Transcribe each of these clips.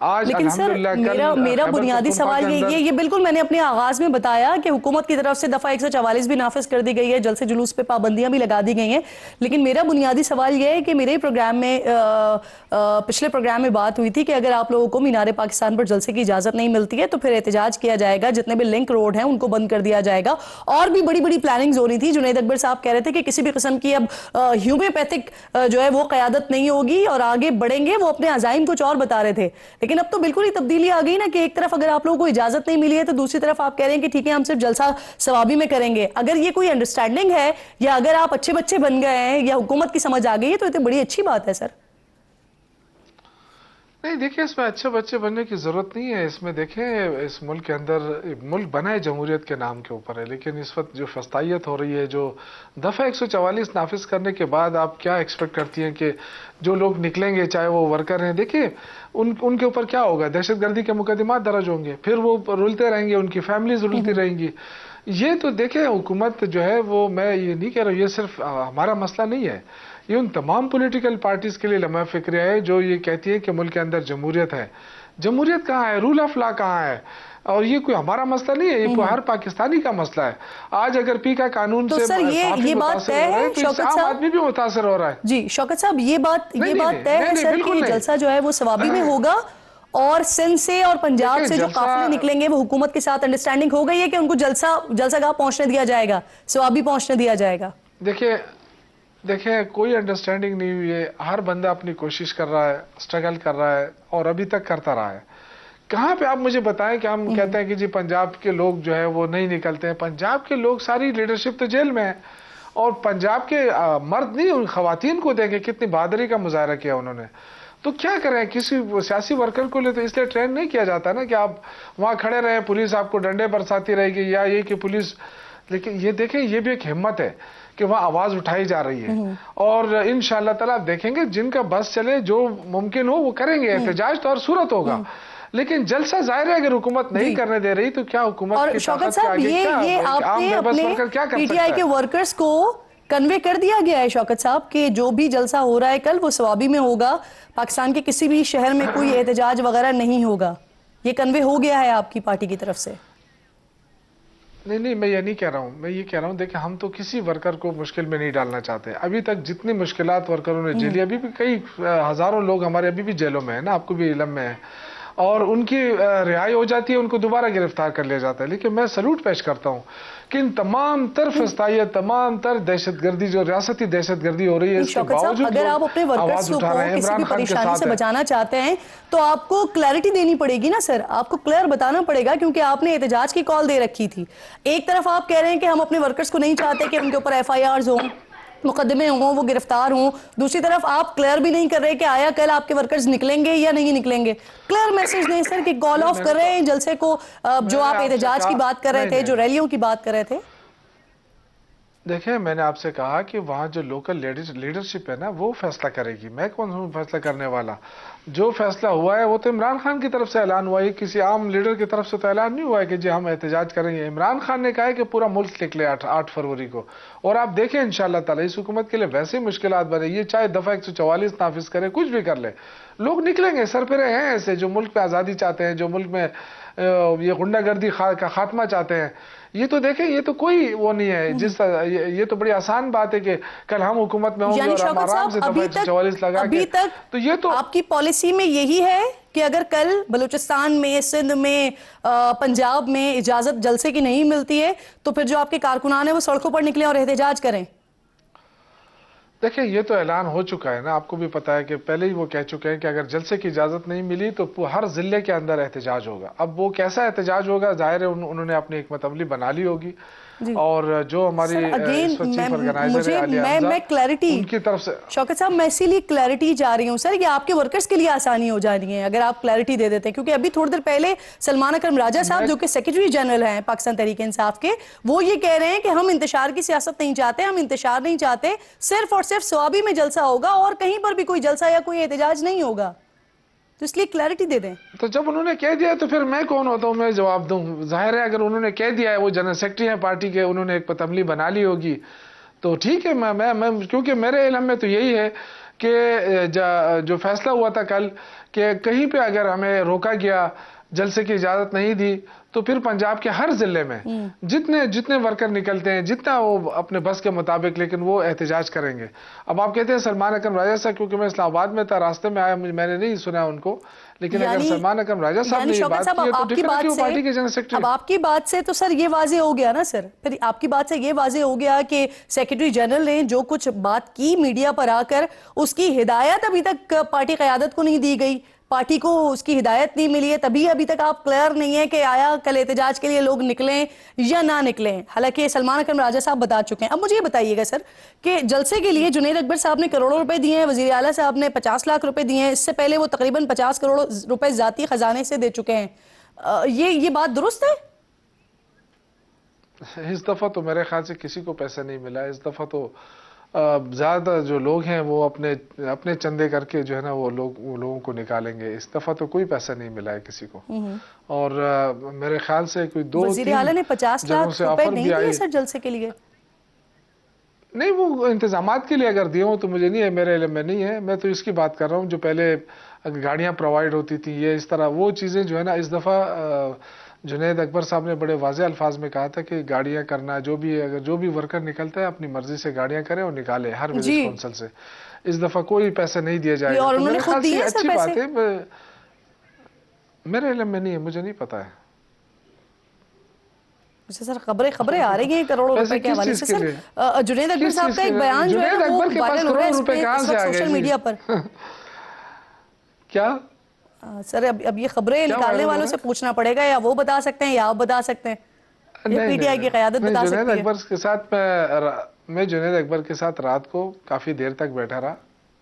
آج لیکن سر میرا بنیادی سوال یہ بالکل میں نے اپنے آغاز میں بتایا کہ حکومت کی طرف سے دفعہ 144 بھی نافذ کر دی گئی ہے، جلسے جلوس پہ پابندیاں بھی لگا دی گئی ہیں، لیکن میرا بنیادی سوال یہ ہے کہ میرے پروگرام میں پچھلے پروگرام میں بات ہوئی تھی کہ اگر آپ لوگوں کو مینار پاکستان پر جلسے کی اجازت نہیں ملتی ہے تو پھر احتجاج کیا جائے گا، جتنے بھی لنک روڈ ہیں ان کو بند کر دیا جائے گا، اور بھی بڑی بڑی پلاننگز ہو رہی تھی۔ جنید اکبر صاحب کہہ رہے تھے کہ کسی بھی قسم کی اب ہیومیوپیتھک جو ہے وہ قیادت نہیں ہوگی اور آگے بڑھیں گے، وہ اپنے عزائم کچھ اور بتا رہے تھے، لیکن اب تو بالکل ہی تبدیلی آ گئی نا کہ ایک طرف اگر آپ لوگوں کو اجازت نہیں ملی ہے تو دوسری طرف آپ کہہ رہے ہیں کہ ٹھیک ہے ہم صرف جلسہ ثوابی میں کریں گے۔ اگر یہ کوئی انڈرسٹینڈنگ ہے یا اگر آپ اچھے بچے بن گئے ہیں یا حکومت کی سمجھ آ گئی ہے تو یہ تو بڑی اچھی بات ہے سر۔ نہیں دیکھیں، اس میں اچھے بچے بننے کی ضرورت نہیں ہے، اس میں دیکھیں اس ملک کے اندر ملک بنا ہے جمہوریت کے نام کے اوپر ہے، لیکن اس وقت جو فسطائیت ہو رہی ہے، جو دفعہ 144 نافذ کرنے کے بعد آپ کیا ایکسپیکٹ کرتی ہیں کہ جو لوگ نکلیں گے چاہے وہ ورکر ہیں، دیکھیں ان کے اوپر کیا ہوگا، دہشت گردی کے مقدمات درج ہوں گے، پھر وہ رلتے رہیں گے، ان کی فیملیز رلتی رہیں گی۔ یہ تو دیکھیں حکومت جو ہے وہ، میں یہ نہیں کہہ رہا ہوں یہ صرف ہمارا مسئلہ نہیں ہے، یہ ان تمام پولیٹیکل پارٹیز کے لیے لمحہ فکریہ ہے جو یہ کہتی ہے کہ ملک کے اندر جمہوریت ہے۔ جمہوریت کہاں ہے؟ رول آف لا کہاں ہے؟ اور یہ کوئی ہمارا مسئلہ نہیں ہے، یہ ہر پاکستانی کا مسئلہ ہے۔ آج اگر پی کا قانون سے یہ بات طے ہے تو عام آدمی بھی متاثر ہو رہا ہے۔ جی شوکت صاحب، یہ بات طے ہے سر کہ جلسہ جو ہے وہ ثوابی میں ہوگا، اور سندھ سے اور پنجاب سے جو قافلے نکلیں گے وہ حکومت کے ساتھ انڈرسٹینڈنگ ہو گئی ہے کہ ان کو جلسہ گاہ پہنچنے دیا جائے گا، ثوابی پہنچنے دیا جائے گا؟ دیکھیں کوئی انڈرسٹینڈنگ نہیں ہوئی ہے، ہر بندہ اپنی کوشش کر رہا ہے، سٹرگل کر رہا ہے اور ابھی تک کرتا رہا ہے۔ کہاں پہ آپ مجھے بتائیں کہ ہم کہتے ہیں کہ جی پنجاب کے لوگ جو ہے وہ نہیں نکلتے ہیں؟ پنجاب کے لوگ ساری لیڈرشپ تو جیل میں ہے، اور پنجاب کے مرد نہیں، ان خواتین کو دیکھیں کتنی بہادری کا مظاہرہ کیا انہوں نے۔ تو کیا کریں، کسی سیاسی ورکر کو لے تو اس لیے ٹرین نہیں کیا جاتا نا کہ آپ وہاں کھڑے رہیں، پولیس آپ کو ڈنڈے برساتی رہے گی، یا یہ کہ پولیس، لیکن یہ دیکھیں یہ بھی ایک ہمت ہے کہ وہاں آواز اٹھائی جا رہی ہے، اور انشاءاللہ تعالیٰ آپ دیکھیں گے جن کا بس چلے جو ممکن ہو وہ کریں گے، احتجاج تو ہر صورت ہوگا، لیکن جلسہ ظاہر ہے اگر حکومت نہیں کرنے دے رہی تو کیا حکومت کی طاقت کے آگے یہ آپ نے اپنے پی ٹی آئی کے ورکرز کو کنوے کر دیا گیا ہے شوکت صاحب کہ جو بھی جلسہ ہو رہا ہے کل وہ ثوابی میں ہوگا، پاکستان کے کسی بھی شہر میں کوئی احتجاج وغیرہ نہیں ہوگا، یہ کنوے ہو گیا ہے آپ کی پارٹی کی طرف سے؟ نہیں میں یہ نہیں کہہ رہا ہوں، میں یہ کہہ رہا ہوں دیکھیں ہم تو کسی ورکر کو مشکل میں نہیں ڈالنا چاہتے۔ ابھی تک جتنی مشکلات ورکروں نے جھیلی، ابھی بھی کئی ہزاروں لوگ ہمارے ابھی بھی جیلوں میں ہیں نا، آپ کو بھی علم میں ہے، اور ان کی رہائی ہو جاتی ہے، ان کو دوبارہ گرفتار کر لیا جاتا ہے، لیکن میں سلوٹ پیش کرتا ہوں کہ ان تمام تر فسطائیت، تمام تر دہشت گردی جو ریاستی دہشت گردی ہو رہی ہے، اس کے باوجود اگر آپ اپنے ورکرز کو کسی بھی پریشانی سے بچانا چاہتے ہیں تو آپ کو کلیئرٹی دینی پڑے گی نا سر، آپ کو کلیئر بتانا پڑے گا، کیونکہ آپ نے احتجاج کی کال دے رکھی تھی۔ ایک طرف آپ کہہ رہے ہیں کہ ہم اپنے ورکرز کو نہیں چاہتے کہ ان کے اوپر ایف آئی آرز ہوں، مقدمے ہوں، وہ گرفتار ہوں، دوسری طرف آپ کلیئر بھی نہیں کر رہے کہ آیا کل آپ کے ورکرز نکلیں گے یا نہیں نکلیں گے۔ کلیئر میسج دیں سر کہ کال آف کر رہے ہیں جلسے کو، جو آپ احتجاج کی بات کر رہے تھے، جو ریلیوں کی بات کر رہے تھے۔ دیکھیں میں نے آپ سے کہا کہ وہاں جو لوکل لیڈرشپ ہے نا وہ فیصلہ کرے گی، میں کون ہوں فیصلہ کرنے والا؟ جو فیصلہ ہوا ہے وہ تو عمران خان کی طرف سے اعلان ہوا ہے، کسی عام لیڈر کی طرف سے تو اعلان نہیں ہوا ہے کہ جی ہم احتجاج کریں گے۔ عمران خان نے کہا ہے کہ پورا ملک نکلے 8 فروری کو، اور آپ دیکھیں انشاءاللہ تعالی اس حکومت کے لیے ویسے مشکلات بنے، یہ چاہے دفعہ 144 نافذ کرے، کچھ بھی کر لے، لوگ نکلیں گے، سرپرے ہیں ایسے جو ملک میں آزادی چاہتے ہیں، جو ملک میں یہ غنڈہ گردی کا خاتمہ چاہتے ہیں۔ یہ تو دیکھیں یہ تو کوئی وہ نہیں ہے، یہ تو بڑی آسان بات ہے کہ کل ہم حکومت میں ہوں گے اور ہم آرام سے دفعہ 144 لگا کے، تو یہ تو آپ کی پالیسی میں یہی ہے کہ اگر کل بلوچستان میں، سندھ میں، پنجاب میں اجازت جلسے کی نہیں ملتی ہے تو پھر جو آپ کے کارکنان ہیں وہ سڑکوں پر نکلیں اور احتجاج کریں؟ دیکھیں یہ تو اعلان ہو چکا ہے نا، آپ کو بھی پتا ہے کہ پہلے ہی وہ کہہ چکے ہیں کہ اگر جلسے کی اجازت نہیں ملی تو ہر ضلع کے اندر احتجاج ہوگا۔ اب وہ کیسا احتجاج ہوگا ظاہر ہے انہوں نے اپنی حکمت عملی بنا لی ہوگی، اور جو ہماری چیف آرگنائزر ہے علی حمزہ، ان کی طرف سے شوکت صاحب میں اسی لیے کلیئرٹی چاہ رہی ہوں سر، یہ آپ کے ورکرز کے لیے آسانی ہو جانی ہے اگر آپ کلیئرٹی دے دیتے ہیں، کیونکہ ابھی تھوڑی دیر پہلے سلمان اکرم راجہ صاحب جو کہ سیکرٹری جنرل ہیں پاکستان تحریک انصاف کے، وہ یہ کہہ رہے ہیں کہ ہم انتشار کی سیاست نہیں چاہتے، ہم انتشار نہیں چاہتے، صرف اور صرف ثوابی میں جلسہ ہوگا اور کہیں پر بھی کوئی جلسہ یا کوئی احتجاج نہیں ہوگا، تو اس لیے کلیئرٹی دے دیں۔ تو جب انہوں نے کہہ دیا تو پھر میں کون ہوتا ہوں میں جواب دوں؟ ظاہر ہے اگر انہوں نے کہہ دیا ہے، وہ جنرل سیکرٹری ہیں پارٹی کے، انہوں نے ایک پتملی بنا لی ہوگی تو ٹھیک ہے، میں کیونکہ میرے علم میں تو یہی ہے کہ جو فیصلہ ہوا تھا کل کہ کہیں پہ اگر ہمیں روکا گیا، جلسے کی اجازت نہیں دی، تو پھر پنجاب کے ہر ضلع میں جتنے ورکر نکلتے ہیں، جتنا وہ اپنے بس کے مطابق، لیکن وہ احتجاج کریں گے۔ اب آپ کہتے ہیں سلمان اکرم راجہ صاحب، کیونکہ میں اسلام آباد میں تھا، راستے میں آیا، میں نے نہیں سنا ان کو، لیکن اگر سلمان اکرم راجہ صاحب نے یہ بات کی ہے تو ڈیفینیٹلی وہ پارٹی کے جنرل سیکرٹری۔ اب آپ کی بات سے تو سر یہ واضح ہو گیا نا سر، پھر آپ کی بات سے یہ واضح ہو گیا کہ سیکرٹری جنرل نے جو کچھ بات کی میڈیا پر آ کر، اس کی ہدایت ابھی تک پارٹی قیادت کو نہیں دی گئی، پارٹی کو اس کی ہدایت نہیں ملی ہے، تبھی ابھی تک آپ کلیئر نہیں ہے کہ آیا کل احتجاج کے لیے لوگ نکلیں یا نہ نکلیں، حالانکہ سلمان اکرم راجہ صاحب بتا چکے ہیں۔ اب مجھے یہ بتائیے گا سر کہ جلسے کے لیے جنید اکبر صاحب نے کروڑوں روپے دیے ہیں، وزیر اعلیٰ صاحب نے 50 لاکھ روپے دیے ہیں، اس سے پہلے وہ تقریباً 50 کروڑ روپے ذاتی خزانے سے دے چکے ہیں، یہ بات درست ہے؟ اس دفعہ تو میرے خیال سے کسی کو پیسہ نہیں ملا، اس دفعہ تو زیادہ جو لوگ ہیں وہ اپنے چندے کر کے جو ہے نا وہ لوگوں کو نکالیں گے، اس دفعہ تو کوئی پیسہ نہیں ملا ہے کسی کو، اور میرے خیال سے کوئی 2-3 وزیر اعلیٰ نے 50 لاکھ روپے نہیں دیے سر جلسے کے لیے؟ نہیں، وہ انتظامات کے لیے اگر دیے ہوں تو مجھے نہیں ہے، میرے علم میں نہیں ہے، میں تو اس کی بات کر رہا ہوں جو پہلے گاڑیاں پرووائڈ ہوتی تھی، یہ اس طرح وہ چیزیں جو ہے نا، اس دفعہ جنید اکبر صاحب نے بڑے واضح الفاظ میں کہا تھا کہ گاڑیاں کرنا جو بھی ہے، اگر جو بھی ورکر نکلتا ہے اپنی مرضی سے گاڑیاں کرے اور نکالے ہر ولیج کونسل سے، اس دفعہ کوئی پیسے نہیں دیا جائے گا، اور تو انہوں نے میرے خود خیال سے دیے اچھی سر بات پیسے؟ ہے، میرے علم میں نہیں ہے، مجھے نہیں پتا ہے۔ سر خبریں آ رہی ہیں کروڑوں روپے کے حوالے سے۔ سر جنید اکبر صاحب کا ایک بیان جو ہے نا وہ وائرل ہو رہا ہے اس وقت سوشل میڈیا پر۔ کیا سر اب یہ خبریں نکالنے والوں سے پوچھنا پڑے گا، یا وہ بتا سکتے ہیں یا آپ بتا سکتے ہیں، یہ پی ٹی آئی کی قیادت بتا سکتی ہے۔ جنید اکبر کے ساتھ میں جنید اکبر کے ساتھ رات کو کافی دیر تک بیٹھا رہا،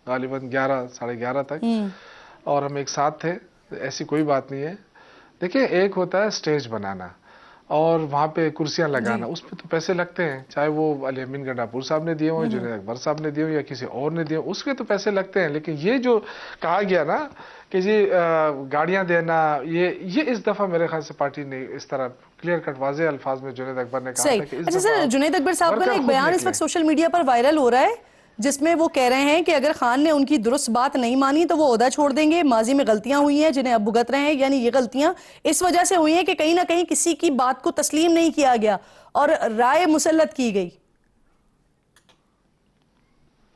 غالباً 11-11:30 تک، اور ہم ایک ساتھ تھے، ایسی کوئی بات نہیں ہے۔ دیکھیں، ایک ہوتا ہے سٹیج بنانا اور وہاں پہ کرسیاں لگانا، اس پہ تو پیسے لگتے ہیں، چاہے وہ علی امین گنڈاپور صاحب نے دیے ہوں، جنید اکبر صاحب نے دیے ہوں یا کسی اور نے دیے ہوں، اس کے تو پیسے لگتے ہیں، لیکن یہ جو کہا گیا نا کہ جی گاڑیاں دینا، یہ اس دفعہ میرے خیال سے پارٹی نے اس طرح کلیئر کٹ واضح الفاظ میں جنید اکبر نے کہا تھا کہ اس اچھا دفعہ سر، جنید اکبر صاحب کا ایک بیان اس وقت سوشل میڈیا پر وائرل ہو رہا ہے جس میں وہ کہہ رہے ہیں کہ اگر خان نے ان کی درست بات نہیں مانی تو وہ عہدہ چھوڑ دیں گے، ماضی میں غلطیاں ہوئی ہیں جنہیں اب بھگت رہے ہیں، یعنی یہ غلطیاں اس وجہ سے ہوئی ہیں کہ کہیں نہ کہیں کسی کی بات کو تسلیم نہیں کیا گیا اور رائے مسلط کی گئی۔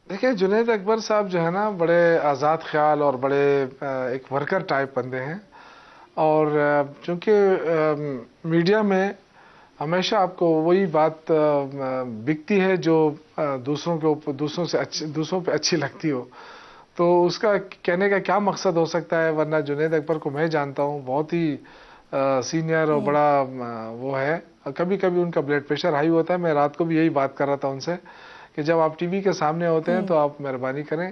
دیکھیں، جنید اکبر صاحب جو ہے نا بڑے آزاد خیال اور بڑے ایک ورکر ٹائپ بندے ہیں، اور چونکہ میڈیا میں ہمیشہ آپ کو وہی بات بکتی ہے جو دوسروں پہ اچھی لگتی ہو، تو اس کا کہنے کا کیا مقصد ہو سکتا ہے، ورنہ جنید اکبر کو میں جانتا ہوں، بہت ہی سینئر اور بڑا وہ ہے، کبھی کبھی ان کا بلڈ پریشر ہائی ہوتا ہے، میں رات کو بھی یہی بات کر رہا تھا ان سے کہ جب آپ ٹی وی کے سامنے ہوتے ہیں تو آپ مہربانی کریں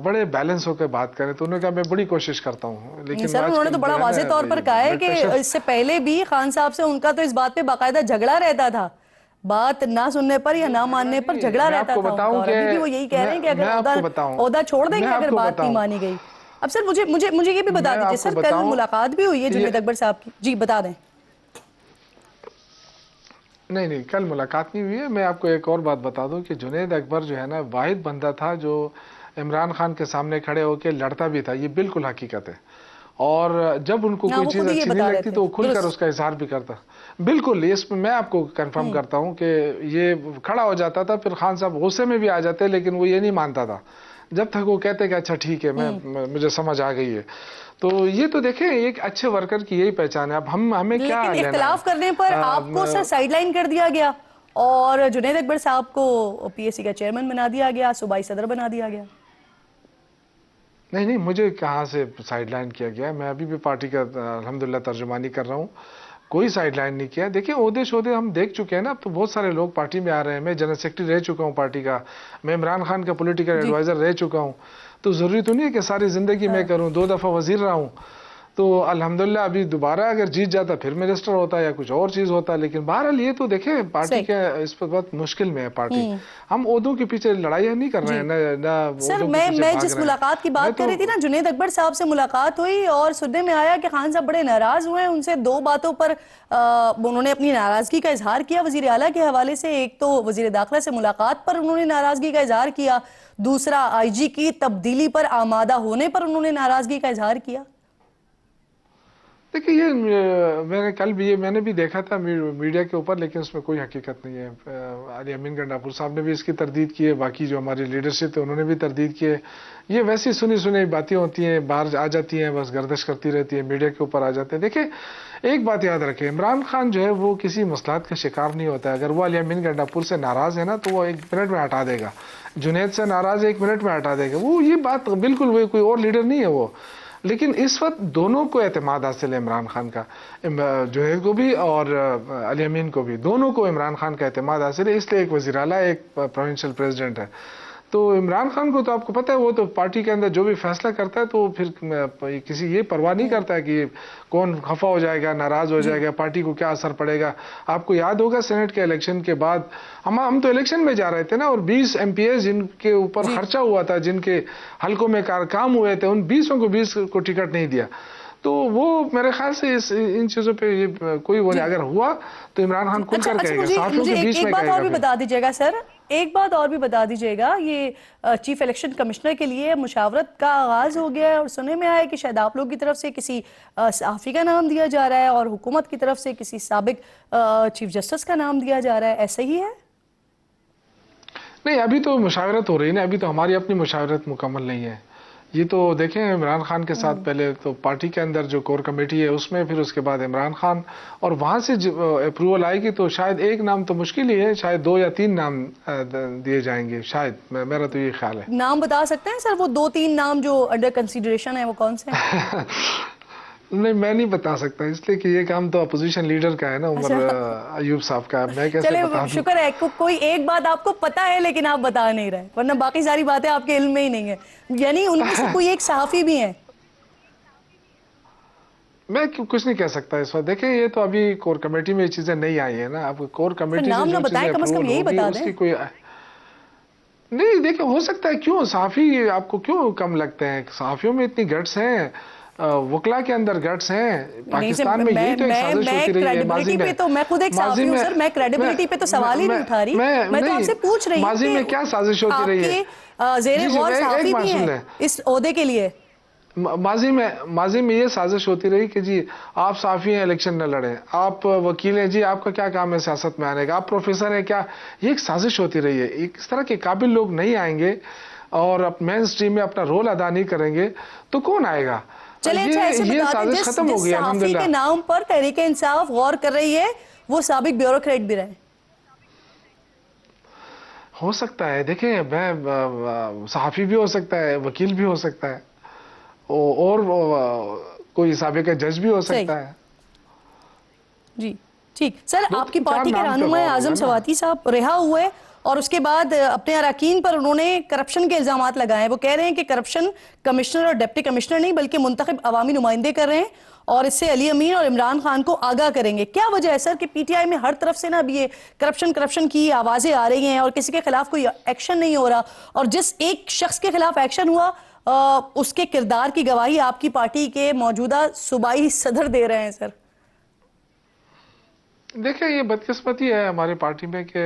بڑے بیلنس ہو کے بات کریں، تو انہوں نے کہا میں بڑی کوشش کرتا ہوں، لیکن سر انہوں نے تو بڑا واضح طور پر کہا ہے کہ اس سے پہلے بھی خان صاحب سے ان کا تو اس بات پہ باقاعدہ جھگڑا رہتا تھا، بات نہ سننے پر یا نہ ماننے پر جھگڑا رہتا تھا، اور ابھی بھی وہ یہی کہہ رہے ہیں کہ اگر عہدہ چھوڑ دیں گے اگر بات نہیں مانی گئی۔ اب سر مجھے یہ بھی بتا دیجئے سر، کل ملاقات بھی ہوئی ہے جنید اکبر صاحب کی، جی بتا دیں۔ نہیں، کل ملاقات نہیں ہوئی ہے، میں آپ کو ایک اور بات بتا دوں کہ جنید اکبر جو ہے نا واحد بندہ تھا جو عمران خان کے سامنے کھڑے ہو کے لڑتا بھی تھا، یہ بالکل حقیقت ہے، اور جب ان کو کوئی چیز اچھی نہیں لگتی تو وہ کھل کر اس کا اظہار بھی کرتا، بالکل، اس میں آپ کو کنفرم کرتا ہوں کہ یہ کھڑا ہو جاتا تھا، پھر خان صاحب غصے میں بھی آ جاتے لیکن وہ یہ نہیں مانتا تھا جب تک وہ کہتے کہ اچھا ٹھیک ہے، مجھے سمجھ آ گئی ہے، تو یہ تو دیکھیں ایک اچھے ورکر کی یہی پہچان ہے۔ اب ہمیں کیا لیکن اختلاف کرنے پر آپ کو سر سائیڈ لائن کر دیا گیا اور جنید اکبر صاحب کو پی ایس سی کا چیئرمین بنا دیا گیا، صوبائی صدر بنا دیا گیا۔ نہیں، مجھے کہاں سے سائیڈ لائن کیا گیا، میں ابھی بھی پارٹی کا الحمدللہ ترجمانی کر رہا ہوں، کوئی سائیڈ لائن نہیں کیا۔ دیکھیں عہدے ہم دیکھ چکے ہیں نا، اب تو بہت سارے لوگ پارٹی میں آ رہے ہیں، میں جنرل سیکرٹری رہ چکا ہوں پارٹی کا، میں عمران خان کا پولیٹیکل ایڈوائزر رہ چکا ہوں، تو ضروری تو نہیں ہے کہ ساری زندگی میں کروں، 2 دفعہ وزیر رہا ہوں، تو الحمدللہ ابھی دوبارہ اگر جیت جاتا پھر منسٹر ہوتا یا کچھ اور چیز ہوتا. لیکن بہرحال یہ تو دیکھیں پارٹی کے اس پر بہت مشکل میں ہے پارٹی. ہم عہدوں کے پیچھے لڑائیاں نہیں کر رہے ہیں نہ سر میں جس ملاقات کی بات کر رہی تھی نا, جنید اکبر صاحب سے ملاقات ہوئی اور سننے میں آیا کہ خان صاحب بڑے ناراض ہوئے ہیں. ان سے دو باتوں پر انہوں نے اپنی ناراضگی کا اظہار کیا وزیر اعلیٰ کے حوالے سے. ایک تو وزیر داخلہ سے ملاقات پر انہوں نے ناراضگی کا اظہار کیا, دوسرا آئی جی کی تبدیلی پر آمادہ ہونے پر انہوں نے ناراضگی کا اظہار کیا. دیکھیں یہ میں نے بھی دیکھا تھا میڈیا کے اوپر, لیکن اس میں کوئی حقیقت نہیں ہے. علی امین گنڈاپور صاحب نے بھی اس کی تردید کی ہے, باقی جو ہماری لیڈرشپ ہے انہوں نے بھی تردید کی ہے. یہ ویسی سنی باتیں ہوتی ہیں, باہر آ جاتی ہیں, بس گردش کرتی رہتی ہے, میڈیا کے اوپر آ جاتے ہیں. دیکھیں ایک بات یاد رکھیں, عمران خان جو ہے وہ کسی مسئلات کا شکار نہیں ہوتا ہے. اگر وہ علی امین گنڈاپور سے ناراض ہے نا تو وہ 1 منٹ میں ہٹا دے گا. جنید سے ناراض ہے 1 منٹ میں ہٹا دے گا. وہ یہ بات بالکل وہ کوئی اور لیڈر نہیں ہے وہ. لیکن اس وقت دونوں کو اعتماد حاصل ہے عمران خان کا, جنید کو بھی اور علی امین کو بھی, دونوں کو عمران خان کا اعتماد حاصل ہے. اس لیے ایک وزیر اعلیٰ ایک پروونشل پریزیڈنٹ ہے. تو عمران خان کو تو آپ کو پتہ ہے وہ تو پارٹی کے اندر جو بھی فیصلہ کرتا ہے تو پھر کسی یہ پرواہ نہیں کرتا ہے کہ کون خفا ہو جائے گا, ناراض ہو جائے گا, پارٹی کو کیا اثر پڑے گا. آپ کو یاد ہوگا سینٹ کے الیکشن کے بعد ہم تو الیکشن میں جا رہے تھے نا, اور 20 MP جن کے اوپر خرچہ ہوا تھا, جن کے حلقوں میں کام ہوئے تھے, ان 20 کو 20 کو ٹکٹ نہیں دیا. تو وہ میرے خیال سے ان چیزوں پہ کوئی وہ نہیں. اگر ہوا تو عمران خان کھل کر کہے گا, صحافیوں کے بیچ میں کہے گا. ایک بات اور بھی بتا دیجیے گا سر, ایک بات اور بھی بتا دیجیے گا, یہ چیف الیکشن کمشنر کے لیے مشاورت کا آغاز ہو گیا ہے اور سننے میں آیا کہ شاید آپ لوگ کی طرف سے کسی صحافی کا نام دیا جا رہا ہے اور حکومت کی طرف سے کسی سابق چیف جسٹس کا نام دیا جا رہا ہے, ایسا ہی ہے؟ نہیں, ابھی تو مشاورت ہو رہی ہے نا, ابھی تو ہماری اپنی مشاورت مکمل نہیں ہے. یہ تو دیکھیں عمران خان کے ساتھ پہلے تو پارٹی کے اندر جو کور کمیٹی ہے اس میں, پھر اس کے بعد عمران خان, اور وہاں سے اپروول آئے گی تو شاید ایک نام تو مشکل ہی ہے, شاید 2 یا 3 نام دیے جائیں گے شاید, میرا تو یہ خیال ہے. نام بتا سکتے ہیں سر وہ 2-3 نام جو انڈر کنسیڈریشن ہے وہ کون سے ہیں؟ نہیں میں نہیں بتا سکتا, اس لیے کہ یہ کام تو اپوزیشن لیڈر کا ہے نا, عمر ایوب صاحب کا. میں کیسے بتا دوں؟ چلے شکر ہے کوئی ایک بات آپ کو پتا ہے لیکن آپ بتا نہیں رہے, ورنہ باقی ساری باتیں آپ کے علم میں ہی نہیں ہیں. یعنی ان میں سے کوئی ایک صحافی بھی ہیں؟ میں کچھ نہیں کہہ سکتا اس وقت. دیکھیں یہ تو ابھی کور کمیٹی میں یہ چیزیں نہیں آئی ہیں نا, اب کور کمیٹی نام نہ بتائیں, کم از کم یہی بتا دیں. نہیں دیکھیں ہو سکتا ہے, کیوں صحافی آپ کو کیوں کم لگتے ہیں؟ صحافیوں میں اتنی گٹس ہیں, وکلا کے اندر گٹس ہیں. پاکستان میں یہی تو ایک سازش ہوتی رہی ہے ماضی میں. میں خود ایک صحافی ہوں سر, میں کریڈیبلٹی پہ تو سوال ہی نہیں اٹھا رہی, میں تو آپ سے پوچھ رہی ہوں ماضی میں کیا سازش ہوتی رہی ہے. آپ کے زیر غور صحافی بھی ہیں اس عہدے کے لیے. ماضی میں یہ سازش ہوتی رہی کہ جی آپ صحافی ہیں الیکشن نہ لڑیں, آپ وکیل ہیں جی آپ کا کیا کام ہے سیاست میں آنے کا, آپ پروفیسر ہیں کیا, یہ ایک سازش ہوتی رہی ہے. اس طرح کے قابل لوگ نہیں آئیں گے اور مین سٹریم میں اپنا رول ادا نہیں کریں گے تو کون آئے گا؟ چلیں اچھا ایسے بتا دیں, جس صحافی کے نام پر تحریک انصاف غور کر رہی ہے وہ سابق بیوروکریٹ بھی رہے. ہو سکتا ہے, دیکھیں میں صحافی بھی ہو سکتا ہے, وکیل بھی ہو سکتا ہے, اور کوئی سابق جج بھی ہو سکتا ہے. جی ٹھیک سر, آپ کی پارٹی کے رہنما اعظم سواتی صاحب رہا ہوئے اور اس کے بعد اپنے اراکین پر انہوں نے کرپشن کے الزامات لگائے ہیں. وہ کہہ رہے ہیں کہ کرپشن کمشنر اور ڈپٹی کمشنر نہیں بلکہ منتخب عوامی نمائندے کر رہے ہیں اور اس سے علی امین اور عمران خان کو آگاہ کریں گے. کیا وجہ ہے سر کہ پی ٹی آئی میں ہر طرف سے نا اب یہ کرپشن کی آوازیں آ رہی ہیں اور کسی کے خلاف کوئی ایکشن نہیں ہو رہا, اور جس ایک شخص کے خلاف ایکشن ہوا اس کے کردار کی گواہی آپ کی پارٹی کے موجودہ صوبائی صدر دے رہے ہیں سر؟ دیکھیں یہ بدقسمتی ہے ہماری پارٹی میں کہ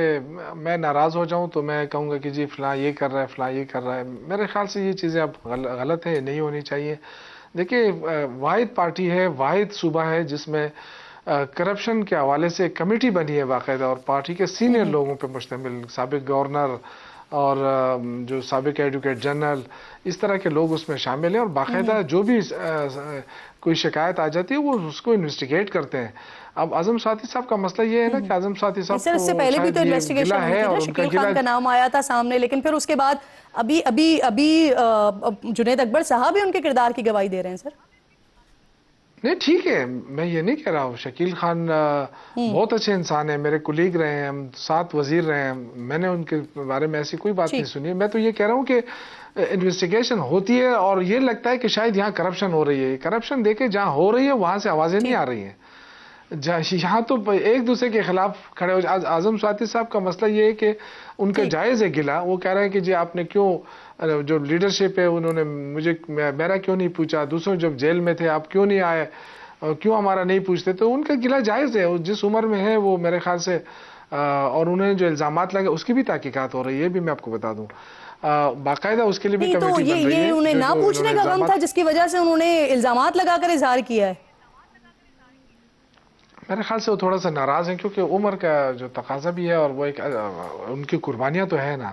میں ناراض ہو جاؤں تو میں کہوں گا کہ جی فلاں یہ کر رہا ہے, فلاں یہ کر رہا ہے. میرے خیال سے یہ چیزیں اب غلط ہیں, نہیں ہونی چاہیے. دیکھیں واحد پارٹی ہے, واحد صوبہ ہے جس میں کرپشن کے حوالے سے کمیٹی بنی ہے باقاعدہ, اور پارٹی کے سینئر لوگوں پہ مشتمل, سابق گورنر اور جو سابق ایڈوکیٹ جنرل, اس طرح کے لوگ اس میں شامل ہیں, اور باقاعدہ جو بھی کوئی شکایت آ جاتی ہے وہ اس کو انویسٹیگیٹ کرتے ہیں. اب اعظم سواتی صاحب کا مسئلہ یہ ہے نا کہ اعظم سواتی صاحب اس سے پہلے بھی تو انویسٹیگیشن ہوئی تھی نا, شکیل خان کا نام آیا تھا سامنے, لیکن پھر اس کے بعد ابھی جنید اکبر صاحب بھی ان کے کردار کی گواہی دے رہے ہیں سر. نہیں ٹھیک ہے، میں یہ نہیں کہہ رہا ہوں، شکیل خان بہت اچھے انسان ہیں، میرے کولیگ رہے ہیں، ہم 7 وزیر رہے ہیں، میں نے ان کے بارے میں ایسی کوئی بات نہیں سنی ہے. میں تو یہ کہہ رہا ہوں کہ انویسٹیگیشن ہوتی ہے اور یہ لگتا ہے کہ شاید یہاں کرپشن ہو رہی ہے. کرپشن دیکھیں جہاں ہو رہی ہے وہاں سے آوازیں نہیں آ رہی ہیں، یہاں تو ایک دوسرے کے خلاف کھڑے ہو. اعظم سواتی صاحب کا مسئلہ یہ ہے کہ ان کا جائز ہے گلا، وہ کہہ رہے ہیں کہ جی آپ نے کیوں، جو لیڈرشپ ہے انہوں نے مجھے میرا کیوں نہیں پوچھا، دوسروں جب جیل میں تھے آپ کیوں نہیں آئے، کیوں ہمارا نہیں پوچھتے. تو ان کا گلا جائز ہے، جس عمر میں ہے وہ میرے خیال سے، اور انہیں جو الزامات لگے اس کی بھی تحقیقات ہو رہی ہے، یہ بھی میں آپ کو بتا دوں. باقاعدہ اس کے لیے بھی نہیں تو کمیٹی بن رہی ہے. یہ انہیں نہ پوچھنے کا غم تھا جس کی وجہ سے انہوں نے الزامات لگا کر اظہار کیا ہے؟ میرے خیال سے وہ تھوڑا سا ناراض ہیں کیونکہ عمر کا جو تقاضا بھی ہے اور وہ ایک ان کی قربانیاں تو ہے نا.